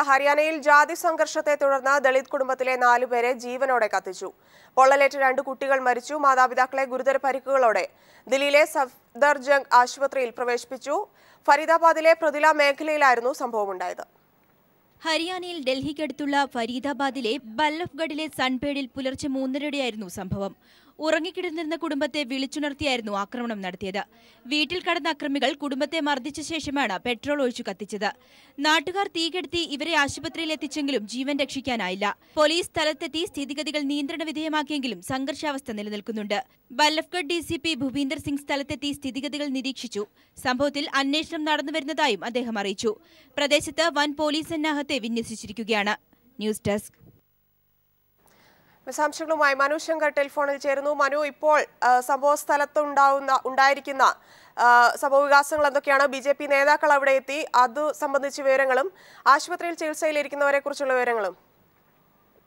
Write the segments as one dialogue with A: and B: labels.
A: ഹരിയാനയിൽ ജാതി സംഘർഷത്തെ തുടർന്ന് ദളിത് കുടുംബത്തിലെ 4 പേരെ ജീവനോടെ കത്തിച്ചു. പൊള്ളലേറ്റ 2 കുട്ടികൾ മരിച്ചു. മാതാപിതാക്കളെ ഗുരുതര പരിക്കുകളോടെ ദില്ലിയിലെ സഫ്ദർജംഗ് ആശുപത്രിയിൽ പ്രവേശിപ്പിച്ചു. ഫരീദാബാദിലെ പ്രതില മേഖലയിലായിരുന്നു സംഭവമുണ്ടായത്.
B: ഹരിയാനയിൽ ഡൽഹിക്കടുത്തുള്ള ഫരീദാബാദിലെ ബല്ലഫ്ഗഡിലെ സൺപേഡിൽ പുലർച്ചെ 3:30 സംഭവം. ഉറങ്ങിക്കിടന്നിരുന്ന കുടുംബത്തെ വിളിച്ചുണർത്തിയായിരുന്നു ആക്രമണം നടത്തിയത്. വീട്ടിൽ കടന്ന അക്രമികൾ കുടുംബത്തെ മർദ്ദിച്ച ശേഷമാണ് പെട്രോൾ ഒഴിച്ചു കത്തിച്ചത്. നാട്ടുകാർ തീകെടുത്തി ഇവരെ ആശുപത്രിയിൽ എത്തിച്ചെങ്കിലും ജീവൻ രക്ഷിക്കാനായില്ല. പോലീസ് സ്ഥലത്തെത്തി സ്ഥിതിഗതികൾ നിയന്ത്രണ വിധേയമാക്കിയെങ്കിലും സംഘർഷാവസ്ഥ നിലനിൽക്കുന്നുണ്ട്. ബല്ലഫ്ഗഡ് DCP ഭൂപീന്ദർ സിംഗ് സ്ഥലത്തെത്തി സ്ഥിതിഗതികൾ നിരീക്ഷിച്ചു. സംഭവത്തിൽ അന്വേഷണം നടന്നുവരുന്നതായും അദ്ദേഹം അറിയിച്ചു. പ്രദേശത്ത് വൻ പോലീസ് സന്നാഹത്തെ വിന്യസിച്ചിരിക്കുകയാണ്. News desk.
A: വിശദാംശങ്ങളുമായി മനു ശങ്കർ ടെലിഫോണിൽ ചേരുന്നു. മനു, ഇപ്പോൾ സംഭവ സ്ഥലത്ത് ഉണ്ടായിരിക്കുന്ന സംഭവ വികാസങ്ങൾ എന്തൊക്കെയാണ്? BJP നേതാക്കൾ അവിടെ എത്തി, അത് സംബന്ധിച്ച വിവരങ്ങളും ആശുപത്രിയിൽ ചികിത്സയിലിരിക്കുന്നവരെ കുറിച്ചുള്ള വിവരങ്ങളും.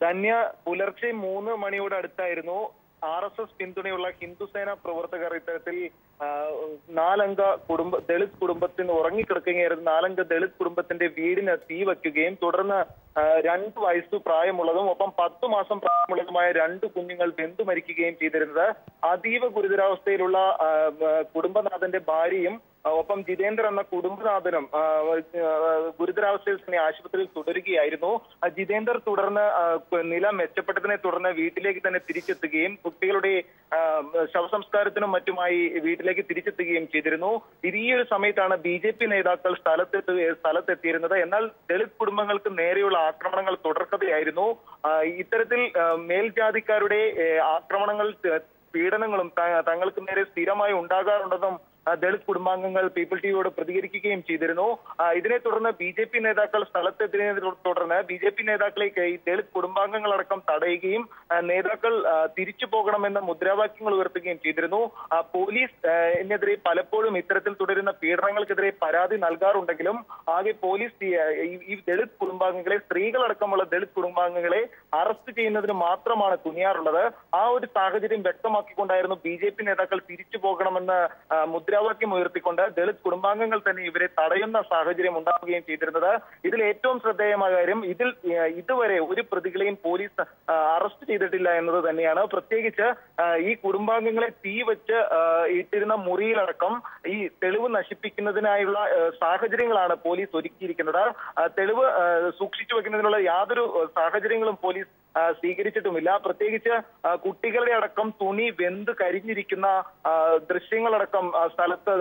C: ധന്യ, പുലർച്ചെ 3 മണിയോട് അടുത്തായിരുന്നു RSS പിന്തുണയുള്ള ഹിന്ദുസേന പ്രവർത്തകർ ഇത്തരത്തിൽ 4-അംഗ ദളിത് കുടുംബത്തിന് ഉറങ്ങിക്കിടക്കുകയായിരുന്നു 4-അംഗ ദളിത് കുടുംബത്തിന്റെ വീടിന് തീ വയ്ക്കുകയും തുടർന്ന് 2 വയസ്സു പ്രായമുള്ളതും ഒപ്പം 10 മാസം പ്രായമുള്ളതുമായ 2 കുഞ്ഞുങ്ങൾ വെന്തു മരിക്കുകയും ചെയ്തിരുന്നത്. അതീവ ഗുരുതരാവസ്ഥയിലുള്ള കുടുംബനാഥന്റെ ഭാര്യയും ഒപ്പം ജിതേന്ദ്ര എന്ന കുടുംബനാഥനും ഗുരുതരാവസ്ഥയിൽ തന്നെ ആശുപത്രിയിൽ തുടരുകയായിരുന്നു. ജിതേന്ദർ തുടർന്ന് നില മെച്ചപ്പെട്ടതിനെ തുടർന്ന് വീട്ടിലേക്ക് തന്നെ തിരിച്ചെത്തുകയും കുട്ടികളുടെ ശവസംസ്കാരത്തിനും മറ്റുമായി വീട്ടിലേക്ക് തിരിച്ചെത്തുകയും ചെയ്തിരുന്നു. ഈ ഒരു സമയത്താണ് BJP നേതാക്കൾ സ്ഥലത്തെത്തിയിരുന്നത്. എന്നാൽ ദളിത് കുടുംബങ്ങൾക്ക് നേരെയുള്ള ആക്രമണങ്ങൾ തുടർക്കഥയായിരുന്നു. ഇത്തരത്തിൽ മേൽജാതിക്കാരുടെ ആക്രമണങ്ങൾ, പീഡനങ്ങളും തങ്ങൾക്ക് നേരെ സ്ഥിരമായി ഉണ്ടാകാറുണ്ടെന്നും ദളിത് കുടുംബാംഗങ്ങൾ പീപ്പിൾ ടിവിയോട് പ്രതികരിക്കുകയും ചെയ്തിരുന്നു. ഇതിനെ തുടർന്ന് BJP നേതാക്കൾ സ്ഥലത്തെത്തിയതിനെ തുടർന്ന് BJP നേതാക്കളെ ഈ ദളിത് കുടുംബാംഗങ്ങളടക്കം തടയുകയും നേതാക്കൾ തിരിച്ചു പോകണമെന്ന മുദ്രാവാക്യങ്ങൾ ഉയർത്തുകയും ചെയ്തിരുന്നു. പോലീസിനെതിരെ പലപ്പോഴും ഇത്തരത്തിൽ തുടരുന്ന പീഡനങ്ങൾക്കെതിരെ പരാതി നൽകാറുണ്ടെങ്കിലും ആകെ പോലീസ് ഈ ദളിത് കുടുംബാംഗങ്ങളെ, സ്ത്രീകളടക്കമുള്ള ദളിത് കുടുംബാംഗങ്ങളെ അറസ്റ്റ് ചെയ്യുന്നതിന് മാത്രമാണ് തുനിയാറുള്ളത്. ആ ഒരു സാഹചര്യം വ്യക്തമാക്കിക്കൊണ്ടായിരുന്നു BJP നേതാക്കൾ തിരിച്ചു പോകണമെന്ന് മുദ്രാവാക്യം ഉയർത്തിക്കൊണ്ട് ദളിത് കുടുംബാംഗങ്ങൾ തന്നെ ഇവരെ തടയുന്ന സാഹചര്യം ഉണ്ടാവുകയും ചെയ്തിരുന്നത്. ഇതിൽ ഏറ്റവും ശ്രദ്ധേയമായ കാര്യം, ഇതുവരെ ഒരു പ്രതികളെയും പോലീസ് അറസ്റ്റ് ചെയ്തിട്ടില്ല എന്നത് തന്നെയാണ്. പ്രത്യേകിച്ച് ഈ കുടുംബാംഗങ്ങളെ തീ വെച്ച് ഇട്ടിരുന്ന മുറിയിലടക്കം ഈ തെളിവ് നശിപ്പിക്കുന്നതിനായുള്ള സാഹചര്യങ്ങളാണ് പോലീസ് ഒരുക്കിയിരിക്കുന്നത്. തെളിവ് സൂക്ഷിച്ചു വെക്കുന്നതിനുള്ള യാതൊരു സാഹചര്യങ്ങളും പോലീസ് സ്വീകരിച്ചിട്ടുമില്ല. പ്രത്യേകിച്ച് കുട്ടികളുടെ അടക്കം തുണി വെന്ത് കരിഞ്ഞിരിക്കുന്ന ദൃശ്യങ്ങളടക്കം സ്ഥലത്ത്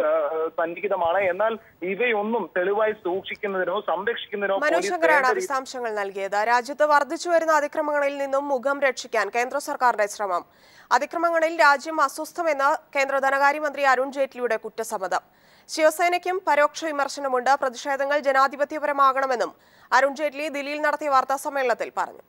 C: സന്നിഹിതമാണ്. എന്നാൽ ഇവയൊന്നും തെളിവായി സൂക്ഷിക്കുന്നതിനോ സംരക്ഷിക്കുന്നതിനോ
A: മനോശങ്കറാണ് വിശദാംശങ്ങൾ നൽകിയത്. രാജ്യത്ത് വർദ്ധിച്ചു വരുന്ന അതിക്രമങ്ങളിൽ നിന്നും മുഖം രക്ഷിക്കാൻ കേന്ദ്ര സർക്കാരിന്റെ ശ്രമം. അതിക്രമങ്ങളിൽ രാജ്യം അസ്വസ്ഥമെന്ന് കേന്ദ്ര ധനകാര്യമന്ത്രി അരുൺ ജെയ്റ്റ്ലിയുടെ കുറ്റസമ്മതം. ശിവസേനയ്ക്കും പരോക്ഷ വിമർശനമുണ്ട്. പ്രതിഷേധങ്ങൾ ജനാധിപത്യപരമാകണമെന്നും അരുൺ ജെയ്റ്റ്ലി ദില്ലിയിൽ നടത്തിയ വാർത്താ സമ്മേളനത്തിൽ പറഞ്ഞു.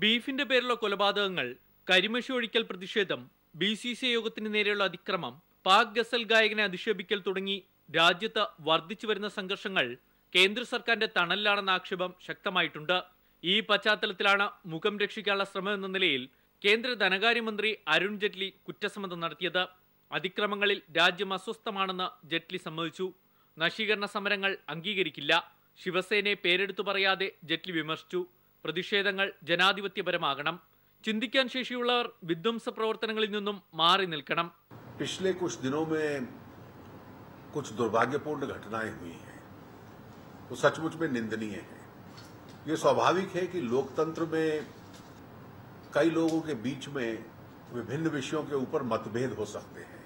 D: ബീഫിന്റെ പേരിലുള്ള കൊലപാതകങ്ങൾ, കരിമഷി ഒഴിക്കൽ പ്രതിഷേധം, BCCI യോഗത്തിന് നേരെയുള്ള അതിക്രമം, പാക് ഗസൽ ഗായകനെ അധിക്ഷേപിക്കൽ തുടങ്ങി രാജ്യത്ത് വർദ്ധിച്ചു വരുന്ന സംഘർഷങ്ങൾ കേന്ദ്ര സർക്കാരിന്റെ തണലിലാണെന്ന ആക്ഷേപം ശക്തമായിട്ടുണ്ട്. ഈ പശ്ചാത്തലത്തിലാണ് മുഖം രക്ഷിക്കാനുള്ള ശ്രമം എന്ന നിലയിൽ കേന്ദ്ര ധനകാര്യമന്ത്രി അരുൺ ജെയ്റ്റ്ലി കുറ്റസമ്മതം നടത്തിയത്. അതിക്രമങ്ങളിൽ രാജ്യം അസ്വസ്ഥമാണെന്ന് ജെയ്റ്റ്ലി സമ്മതിച്ചു. നശീകരണ സമരങ്ങൾ അംഗീകരിക്കില്ല. ശിവസേനയെ പേരെടുത്തു പറയാതെ ജെയ്റ്റ്ലി വിമർശിച്ചു. പ്രതിഷേധങ്ങൾ ജനാധിപത്യപരമാകണം. ചിന്തിക്കാൻ ശേഷിയുള്ളവർ വിധ്വംസ പ്രവർത്തനങ്ങളിൽ നിന്നും മാറി നിൽക്കണം.
E: पिछले कुछ दिनों में कुछ दुर्भाग्यपूर्ण घटनाएं हुई हैं, वो सचमुच में निंदनीय है। ये स्वाभाविक है कि लोकतंत्र में कई लोगों के बीच में विभिन्न विषयों के ऊपर मतभेद हो सकते हैं,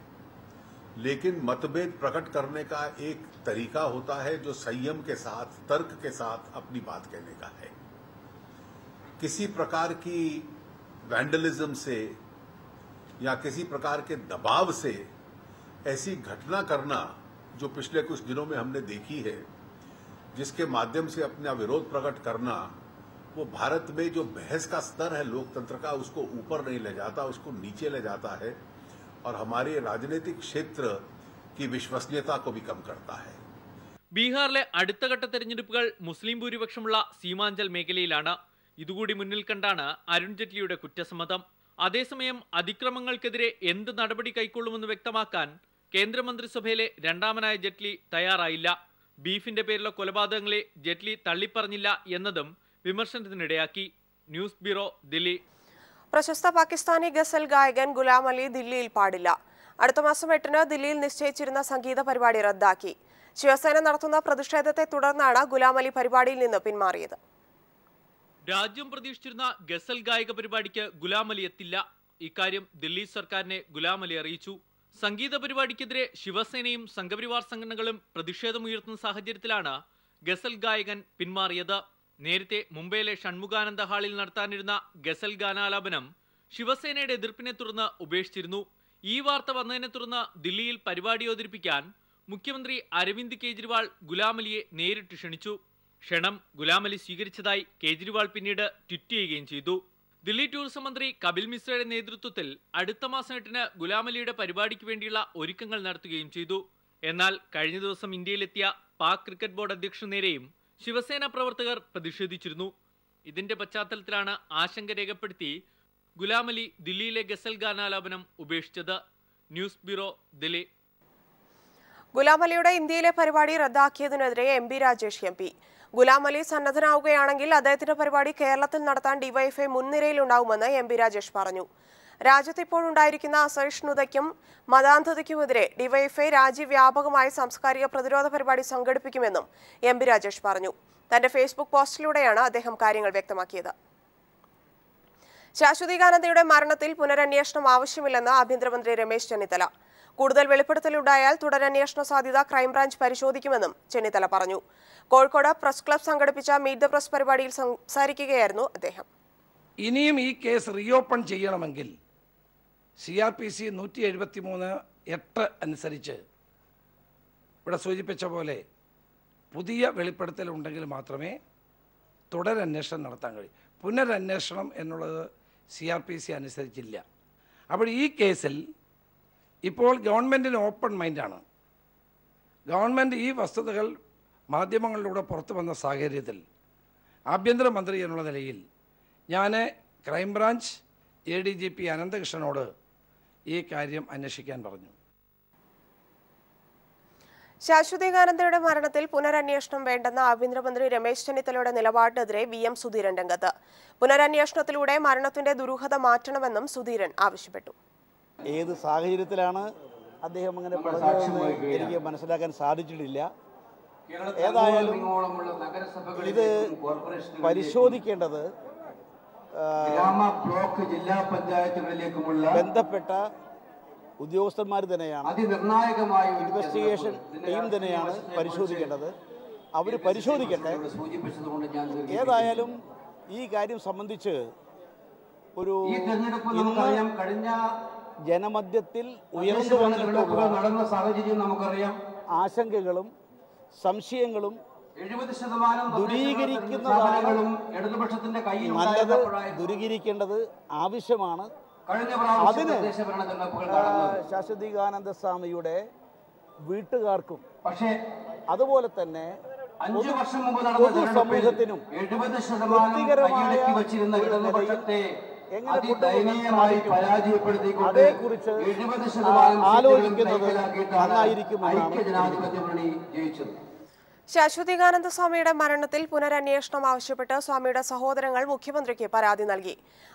E: लेकिन मतभेद प्रकट करने का एक तरीका होता है जो संयम के साथ, तर्क के साथ अपनी बात कहने का है। किसी प्रकार की वैंडलिज्म से या किसी प्रकार के दबाव से ऐसी घटना करना जो पिछले कुछ दिनों में हमने देखी है, जिसके माध्यम से अपना विरोध प्रकट करना, वो भारत में जो बहस का स्तर है लोकतंत्र का, उसको ऊपर नहीं ले जाता, उसको नीचे ले जाता है और हमारे राजनीतिक क्षेत्र की विश्वसनीयता को भी कम करता है.
D: ബീഹാറിലെ അടുത്ത ഘട്ട തെരഞ്ഞെടുപ്പുകൾ മുസ്ലിം ഭൂരിപക്ഷമുള്ള സീമാഞ്ചൽ മേഖലയിലാണ്. ഇതുകൂടി മുന്നിൽ കണ്ടാണ് അരുൺ ജെയ്റ്റ്ലിയുടെ കുറ്റസമ്മതം. അതേസമയം അതിക്രമങ്ങൾക്കെതിരെ എന്ത് നടപടി കൈക്കൊള്ളുമെന്ന് വ്യക്തമാക്കാൻ കേന്ദ്രമന്ത്രിസഭയിലെ രണ്ടാമനായ ജെയ്റ്റ്ലി തയ്യാറായില്ല. ബീഫിന്റെ പേരിലുള്ള കൊലപാതകങ്ങളെ ജെയ്റ്റ്ലി തള്ളിപ്പറഞ്ഞില്ല എന്നതും വിമർശനത്തിനിടയാക്കി. News bureau, Delhi.
A: പ്രശസ്ത പാകിസ്ഥാനി ഗസൽ ഗായകൻ ഗുലാം അലി ദില്ലിയിൽ പാടില്ല. അടുത്ത മാസം 8-ന് ദില്ലിയിൽ നിശ്ചയിച്ചിരുന്ന സംഗീത പരിപാടി റദ്ദാക്കി. ശിവസേന നടത്തുന്ന പ്രതിഷേധത്തെ തുടർന്നാണ് ഗുലാം അലി പരിപാടിയിൽ നിന്ന് പിന്മാറിയത്.
D: രാജ്യം പ്രതീക്ഷിച്ചിരുന്ന ഗസൽ ഗായക പരിപാടിക്ക് ഗുലാം അലി എത്തില്ല. ഇക്കാര്യം ദില്ലി സർക്കാരിനെ ഗുലാം അലി അറിയിച്ചു. സംഗീത പരിപാടിക്കെതിരെ ശിവസേനയും സംഘപരിവാർ സംഘടനകളും പ്രതിഷേധമുയർത്തുന്ന സാഹചര്യത്തിലാണ് ഗസൽ ഗായകൻ പിന്മാറിയത്. നേരത്തെ മുംബൈയിലെ ഷൺമുഖാനന്ദ ഹാളിൽ നടത്താനിരുന്ന ഗസൽ ഗാനാലാപനം ശിവസേനയുടെ എതിർപ്പിനെ തുടർന്ന് ഉപേക്ഷിച്ചിരുന്നു. ഈ വാർത്ത വന്നതിനെ തുടർന്ന് ദില്ലിയിൽ പരിപാടി അവതരിപ്പിക്കാൻ മുഖ്യമന്ത്രി അരവിന്ദ് കെജ്രിവാൾ ഗുലാം അലിയെ നേരിട്ട് ക്ഷണിച്ചു. ക്ഷണം ഗുലാം അലി സ്വീകരിച്ചതായി കേജ്രിവാൾ പിന്നീട് ട്വീറ്റ് ചെയ്യുകയും ചെയ്തു. ദില്ലി ടൂറിസം മന്ത്രി കപിൽ മിശ്രയുടെ നേതൃത്വത്തിൽ അടുത്ത മാസം 8-ന് ഗുലാം അലിയുടെ പരിപാടിക്ക് വേണ്ടിയുള്ള ഒരുക്കങ്ങൾ നടത്തുകയും ചെയ്തു. എന്നാൽ കഴിഞ്ഞ ദിവസം ഇന്ത്യയിലെത്തിയ പാക് ക്രിക്കറ്റ് ബോർഡ് അധ്യക്ഷന് നേരെയും ശിവസേന പ്രവർത്തകർ പ്രതിഷേധിച്ചിരുന്നു. ഇതിന്റെ പശ്ചാത്തലത്തിലാണ് ആശങ്ക രേഖപ്പെടുത്തി ഗുലാം അലി ദില്ലിയിലെ ഗസൽ ഗാനാലാപനം ഉപേക്ഷിച്ചത്. News bureau, Delhi.
A: ഗുലാം അലിയുടെ ഇന്ത്യയിലെ പരിപാടി റദ്ദാക്കിയതിനെതിരെ MP രാജേഷ് MP. ഗുലാം അലി സന്നദ്ധനാവുകയാണെങ്കിൽ അദ്ദേഹത്തിന്റെ പരിപാടി കേരളത്തിൽ നടത്താൻ ഡിവൈഎഫ്ഐ മുൻനിരയിലുണ്ടാവുമെന്ന് MP രാജേഷ് പറഞ്ഞു. രാജ്യത്ത് ഇപ്പോഴുണ്ടായിരിക്കുന്ന അസഹിഷ്ണുതയ്ക്കും മതാന്ധതയ്ക്കുമെതിരെ ഡിവൈഎഫ്ഐ രാജ്യവ്യാപകമായ സാംസ്കാരിക പ്രതിരോധ പരിപാടി സംഘടിപ്പിക്കുമെന്നും MP രാജേഷ് പറഞ്ഞു. തന്റെ ഫേസ്ബുക്ക് പോസ്റ്റിലൂടെയാണ് അദ്ദേഹം കാര്യങ്ങൾ വ്യക്തമാക്കിയത്. ശാശ്വതികാനന്ദയുടെ മരണത്തിൽ പുനരന്വേഷണം ആവശ്യമില്ലെന്ന് ആഭ്യന്തരമന്ത്രി രമേശ് ചെന്നിത്തല. കൂടുതൽ വെളിപ്പെടുത്തലുണ്ടായാൽ തുടരന്വേഷണ സാധ്യത ക്രൈംബ്രാഞ്ച് പരിശോധിക്കുമെന്നും ചെന്നിത്തല പറഞ്ഞു. കോഴിക്കോട് പ്രസ് ക്ലബ് സംഘടിപ്പിച്ച മീറ്റ് ദ പ്രസ് പരിപാടിയിൽ സംസാരിക്കുകയായിരുന്നു അദ്ദേഹം.
F: ഇനിയും ഈ കേസ് റീഓപ്പൺ ചെയ്യണമെങ്കിൽ CRPC 173(8) അനുസരിച്ച് ഇവിടെ സൂചിപ്പിച്ച പോലെ പുതിയ വെളിപ്പെടുത്തലുണ്ടെങ്കിൽ മാത്രമേ തുടരന്വേഷണം നടത്താൻ കഴിയൂ. പുനരന്വേഷണം എന്നുള്ളത് CRPC അനുസരിച്ചില്ല. അപ്പോൾ ഈ കേസിൽ ഇപ്പോൾ ഗവൺമെൻറ്റിന് ഓപ്പൺ മൈൻഡാണ്. ഗവൺമെൻറ് ഈ വസ്തുതകൾ മാധ്യമങ്ങളിലൂടെ പുറത്തു വന്ന സാഹചര്യത്തിൽ ആഭ്യന്തരമന്ത്രി എന്നുള്ള നിലയിൽ ഞാൻ ക്രൈംബ്രാഞ്ച് ADGP അനന്തകൃഷ്ണനോട് ഈ കാര്യം അന്വേഷിക്കാൻ പറഞ്ഞു.
A: ശാശ്വതികാനന്ദയുടെ മരണത്തിൽ പുനരന്വേഷണം വേണ്ടെന്ന ആഭ്യന്തരമന്ത്രി രമേശ് ചെന്നിത്തലയുടെ നിലപാടിനെതിരെ VM സുധീരൻ രംഗത്ത്. പുനരന്വേഷണത്തിലൂടെ മരണത്തിന്റെ ദുരൂഹത മാറ്റണമെന്നും സുധീരൻ ആവശ്യപ്പെട്ടു.
G: ഏത് സാഹചര്യത്തിലാണ് അദ്ദേഹം അങ്ങനെ പറഞ്ഞതെന്ന് എനിക്ക് മനസ്സിലാക്കാൻ സാധിച്ചിട്ടില്ല. ഏതായാലും ഇത് പരിശോധിക്കേണ്ടത്
H: ജില്ലാ പഞ്ചായത്തുകളിലേക്കുമുള്ള
G: ബന്ധപ്പെട്ട ഉദ്യോഗസ്ഥന്മാർ തന്നെയാണ്. ഇൻവെസ്റ്റിഗേഷൻ ടീം തന്നെയാണ് പരിശോധിക്കേണ്ടത്. അവർ പരിശോധിക്കട്ടെ. ഏതായാലും ഈ കാര്യം സംബന്ധിച്ച് ഒരു കഴിഞ്ഞ ജനമധ്യത്തിൽ ഉയർന്നു വന്നിട്ടുള്ള
H: നടന്ന സാഹചര്യം നമുക്കറിയാം.
G: ആശങ്കകളും സംശയങ്ങളും ദൂരീകരിക്കുന്നതാണ് നല്ലത്. ദൂരീകരിക്കേണ്ടത് ആവശ്യമാണ്. അതിന് ശാശ്വതികാനന്ദ സ്വാമിയുടെ വീട്ടുകാർക്കും അതുപോലെ തന്നെ പൊതുസമൂഹത്തിനും അതേക്കുറിച്ച് ആലോചിക്കുന്നത് നന്നായിരിക്കുമെന്നാണ്.
A: ശാശ്വതികാനന്ദ സ്വാമിയുടെ മരണത്തിൽ പുനരന്വേഷണം ആവശ്യപ്പെട്ട് സ്വാമിയുടെ സഹോദരങ്ങൾ മുഖ്യമന്ത്രിക്ക് പരാതി നൽകി.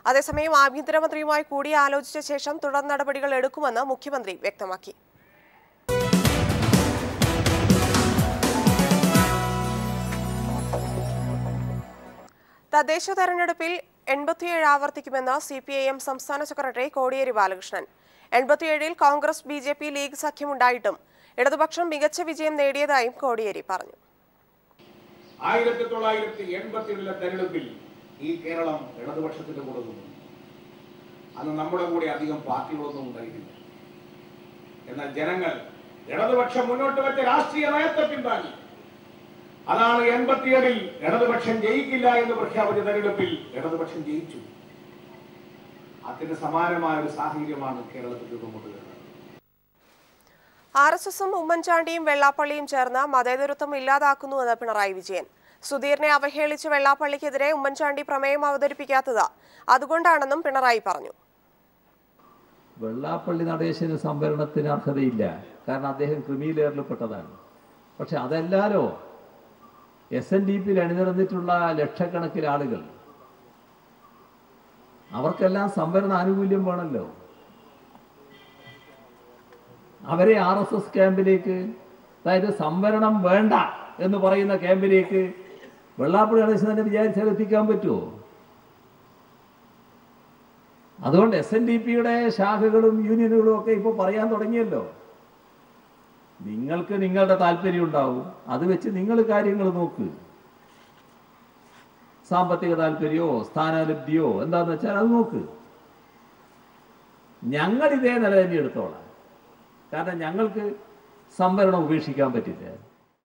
A: അതേസമയം ആഭ്യന്തരമന്ത്രിയുമായി കൂടിയാലോചിച്ച ശേഷം തുടർ നടപടികൾ എടുക്കുമെന്ന് മുഖ്യമന്ത്രി വ്യക്തമാക്കി. തദ്ദേശ തെരഞ്ഞെടുപ്പിൽ 87 ആവർത്തിക്കുമെന്ന് CPIM സംസ്ഥാന സെക്രട്ടറി കോടിയേരി ബാലകൃഷ്ണൻ. 87-ൽ കോൺഗ്രസ് BJP ലീഗ് സഖ്യമുണ്ടായിട്ടും ഇടതുപക്ഷം മികച്ച വിജയം നേടിയതായും കോടിയേരി പറഞ്ഞു.
I: 1987 തെരഞ്ഞെടുപ്പിൽ ഈ കേരളം ഇടതുപക്ഷത്തിന്റെ കൂടെ നിന്നു. അന്ന് നമ്മുടെ കൂടെ അധികം പാർട്ടികളൊന്നും ഉണ്ടായിരുന്നില്ല. എന്നാൽ ജനങ്ങൾ ഇടതുപക്ഷം മുന്നോട്ട് വെച്ച രാഷ്ട്രീയ നയത്തെ പിന്താങ്ങി. അതാണ് 87-ൽ ഇടതുപക്ഷം ജയിക്കില്ല എന്ന് പ്രഖ്യാപിച്ച തെരഞ്ഞെടുപ്പിൽ ഇടതുപക്ഷം ജയിച്ചു. അതിന് സമാനമായ ഒരു സാഹചര്യമാണ് കേരളത്തിൽ രൂപംകൊണ്ടത്.
A: RSSും ഉമ്മൻചാണ്ടിയും വെള്ളാപ്പള്ളിയും ചേർന്ന് മതേതരത്വം ഇല്ലാതാക്കുന്നുവെന്ന് പിണറായി വിജയൻ. സുധീറിനെ അവഹേളിച്ച് വെള്ളാപ്പള്ളിക്കെതിരെ ഉമ്മൻചാണ്ടി പ്രമേയം അവതരിപ്പിക്കാത്തത് അതുകൊണ്ടാണെന്നും പിണറായി പറഞ്ഞു.
J: വെള്ളാപ്പള്ളി നടേശന് സംവരണത്തിന് അർഹതയില്ല. കാരണം അദ്ദേഹം ക്രിമി ലെയറിൽപ്പെട്ടതാണ്. പക്ഷെ അതല്ലാലോ SNDPയിൽ അണിനിരന്നിട്ടുള്ള ലക്ഷക്കണക്കിന് ആളുകൾ, അവർക്കെല്ലാം സംവരണ ആനുകൂല്യം വേണമല്ലോ. അവരെ RSS ക്യാമ്പിലേക്ക്, അതായത് സംവരണം വേണ്ട എന്ന് പറയുന്ന ക്യാമ്പിലേക്ക് വെള്ളാപ്പള്ളി ഗണേശൻ തന്നെ വിചാരിച്ചാൽ എത്തിക്കാൻ പറ്റുമോ? അതുകൊണ്ട് SNDPയുടെ ശാഖകളും യൂണിയനുകളും ഒക്കെ ഇപ്പോൾ പറയാൻ തുടങ്ങിയല്ലോ, നിങ്ങൾക്ക് നിങ്ങളുടെ താല്പര്യം ഉണ്ടാവും, അത് വെച്ച് നിങ്ങൾ കാര്യങ്ങൾ നോക്ക്. സാമ്പത്തിക താല്പര്യമോ സ്ഥാനാലബ്ധിയോ എന്താന്ന് വെച്ചാൽ അത് നോക്ക്. ഞങ്ങൾ ഇതേ നില തന്നെ എടുത്തോളാം. കാരണം ഞങ്ങൾക്ക് സംവരണം ഉപേക്ഷിക്കാൻ പറ്റില്ല.